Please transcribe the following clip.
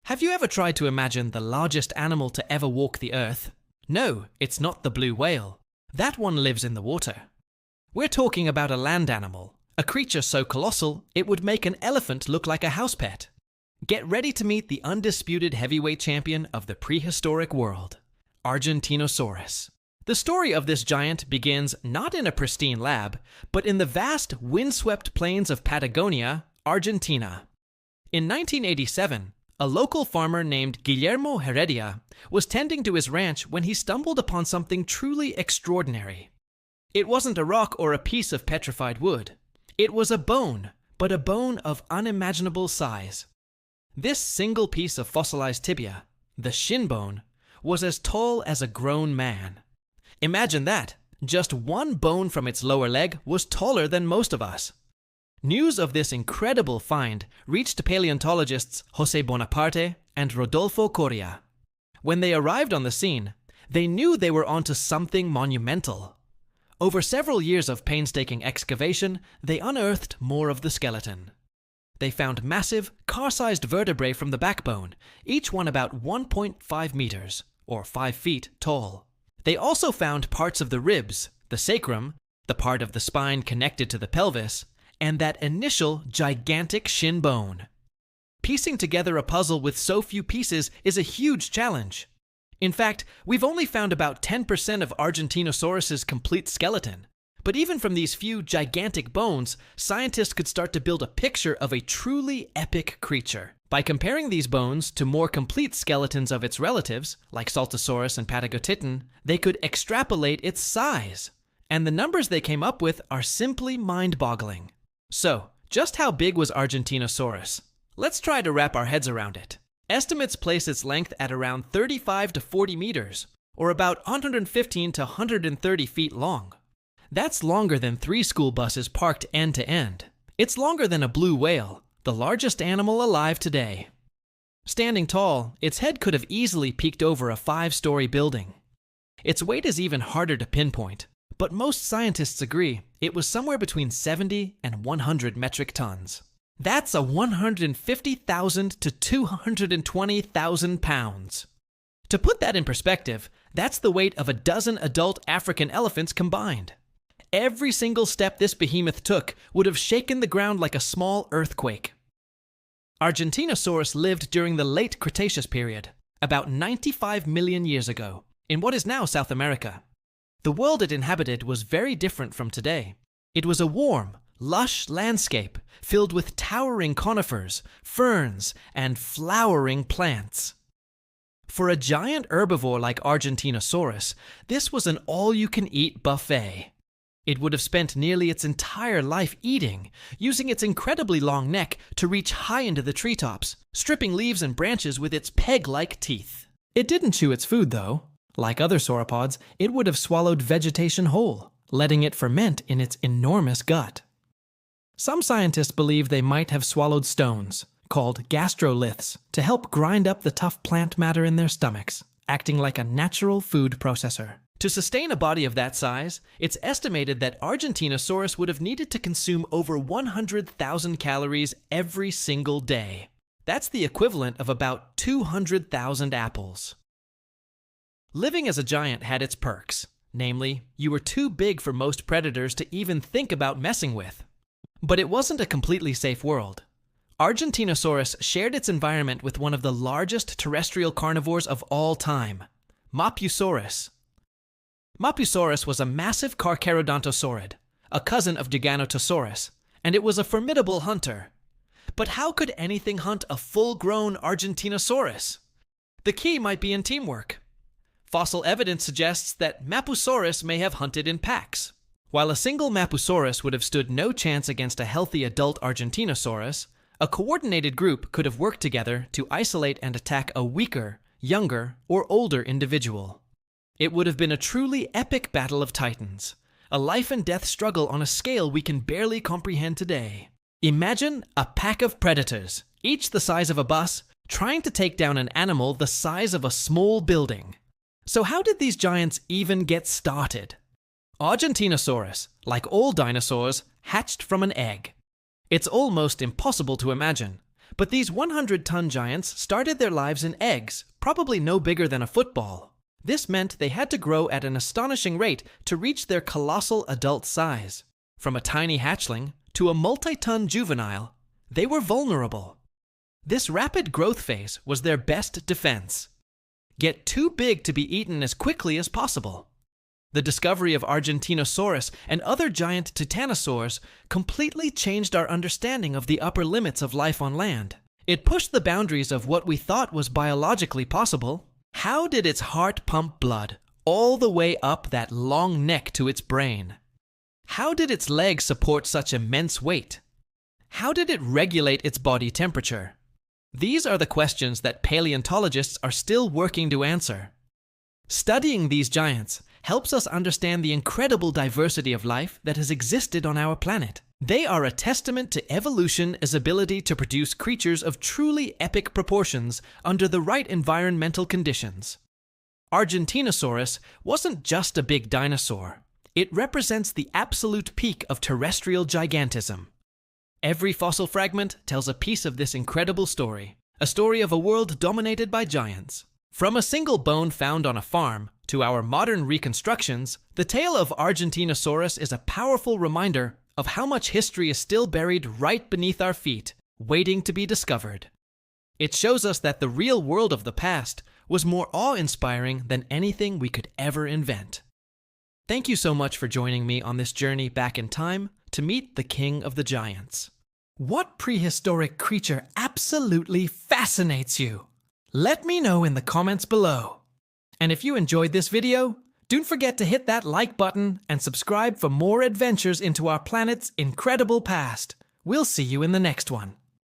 Have you ever tried to imagine the largest animal to ever walk the earth? No, it's not the blue whale. That one lives in the water. We're talking about a land animal, a creature so colossal it would make an elephant look like a house pet. Get ready to meet the undisputed heavyweight champion of the prehistoric world, Argentinosaurus. The story of this giant begins not in a pristine lab, but in the vast, windswept plains of Patagonia, Argentina. In 1987, a local farmer named Guillermo Heredia was tending to his ranch when he stumbled upon something truly extraordinary. It wasn't a rock or a piece of petrified wood. It was a bone, but a bone of unimaginable size. This single piece of fossilized tibia, the shin bone, was as tall as a grown man. Imagine that! Just one bone from its lower leg was taller than most of us. News of this incredible find reached paleontologists José Bonaparte and Rodolfo Coria. When they arrived on the scene, they knew they were onto something monumental. Over several years of painstaking excavation, they unearthed more of the skeleton. They found massive, car-sized vertebrae from the backbone, each one about 1.5 meters, or 5 feet, tall. They also found parts of the ribs, the sacrum, the part of the spine connected to the pelvis, and that initial gigantic shin bone. Piecing together a puzzle with so few pieces is a huge challenge. In fact, we've only found about 10% of Argentinosaurus's complete skeleton. But even from these few gigantic bones, scientists could start to build a picture of a truly epic creature. By comparing these bones to more complete skeletons of its relatives, like Saltosaurus and Patagotitan, they could extrapolate its size. And the numbers they came up with are simply mind-boggling. So, just how big was Argentinosaurus? Let's try to wrap our heads around it. Estimates place its length at around 35 to 40 meters, or about 115 to 130 feet long. That's longer than 3 school buses parked end to end. It's longer than a blue whale, the largest animal alive today. Standing tall, its head could have easily peeked over a 5-story building. Its weight is even harder to pinpoint, but most scientists agree it was somewhere between 70 and 100 metric tons. That's a 150,000 to 220,000 pounds. To put that in perspective, that's the weight of a dozen adult African elephants combined. Every single step this behemoth took would have shaken the ground like a small earthquake. Argentinosaurus lived during the late Cretaceous period, about 95 million years ago, in what is now South America. The world it inhabited was very different from today. It was a warm, lush landscape filled with towering conifers, ferns, and flowering plants. For a giant herbivore like Argentinosaurus, this was an all-you-can-eat buffet. It would have spent nearly its entire life eating, using its incredibly long neck to reach high into the treetops, stripping leaves and branches with its peg-like teeth. It didn't chew its food, though. Like other sauropods, it would have swallowed vegetation whole, letting it ferment in its enormous gut. Some scientists believe they might have swallowed stones, called gastroliths, to help grind up the tough plant matter in their stomachs, acting like a natural food processor. To sustain a body of that size, it's estimated that Argentinosaurus would have needed to consume over 100,000 calories every single day. That's the equivalent of about 200,000 apples. Living as a giant had its perks. Namely, you were too big for most predators to even think about messing with. But it wasn't a completely safe world. Argentinosaurus shared its environment with one of the largest terrestrial carnivores of all time, Mapusaurus. Mapusaurus was a massive carcharodontosaurid, a cousin of Giganotosaurus, and it was a formidable hunter. But how could anything hunt a full-grown Argentinosaurus? The key might be in teamwork. Fossil evidence suggests that Mapusaurus may have hunted in packs. While a single Mapusaurus would have stood no chance against a healthy adult Argentinosaurus, a coordinated group could have worked together to isolate and attack a weaker, younger, or older individual. It would have been a truly epic battle of titans, a life-and-death struggle on a scale we can barely comprehend today. Imagine a pack of predators, each the size of a bus, trying to take down an animal the size of a small building. So how did these giants even get started? Argentinosaurus, like all dinosaurs, hatched from an egg. It's almost impossible to imagine, But these 100-ton giants started their lives in eggs, probably no bigger than a football. This meant they had to grow at an astonishing rate to reach their colossal adult size. From a tiny hatchling to a multi-ton juvenile, they were vulnerable. This rapid growth phase was their best defense. Get too big to be eaten as quickly as possible. The discovery of Argentinosaurus and other giant titanosaurs completely changed our understanding of the upper limits of life on land. It pushed the boundaries of what we thought was biologically possible. How did its heart pump blood all the way up that long neck to its brain? How did its legs support such immense weight? How did it regulate its body temperature? These are the questions that paleontologists are still working to answer. Studying these giants helps us understand the incredible diversity of life that has existed on our planet. They are a testament to evolution's ability to produce creatures of truly epic proportions under the right environmental conditions. Argentinosaurus wasn't just a big dinosaur. It represents the absolute peak of terrestrial gigantism. Every fossil fragment tells a piece of this incredible story, a story of a world dominated by giants. From a single bone found on a farm to our modern reconstructions, the tale of Argentinosaurus is a powerful reminder of how much history is still buried right beneath our feet, waiting to be discovered. It shows us that the real world of the past was more awe-inspiring than anything we could ever invent. Thank you so much for joining me on this journey back in time to meet the king of the giants. What prehistoric creature absolutely fascinates you? Let me know in the comments below. And if you enjoyed this video, don't forget to hit that like button and subscribe for more adventures into our planet's incredible past. We'll see you in the next one.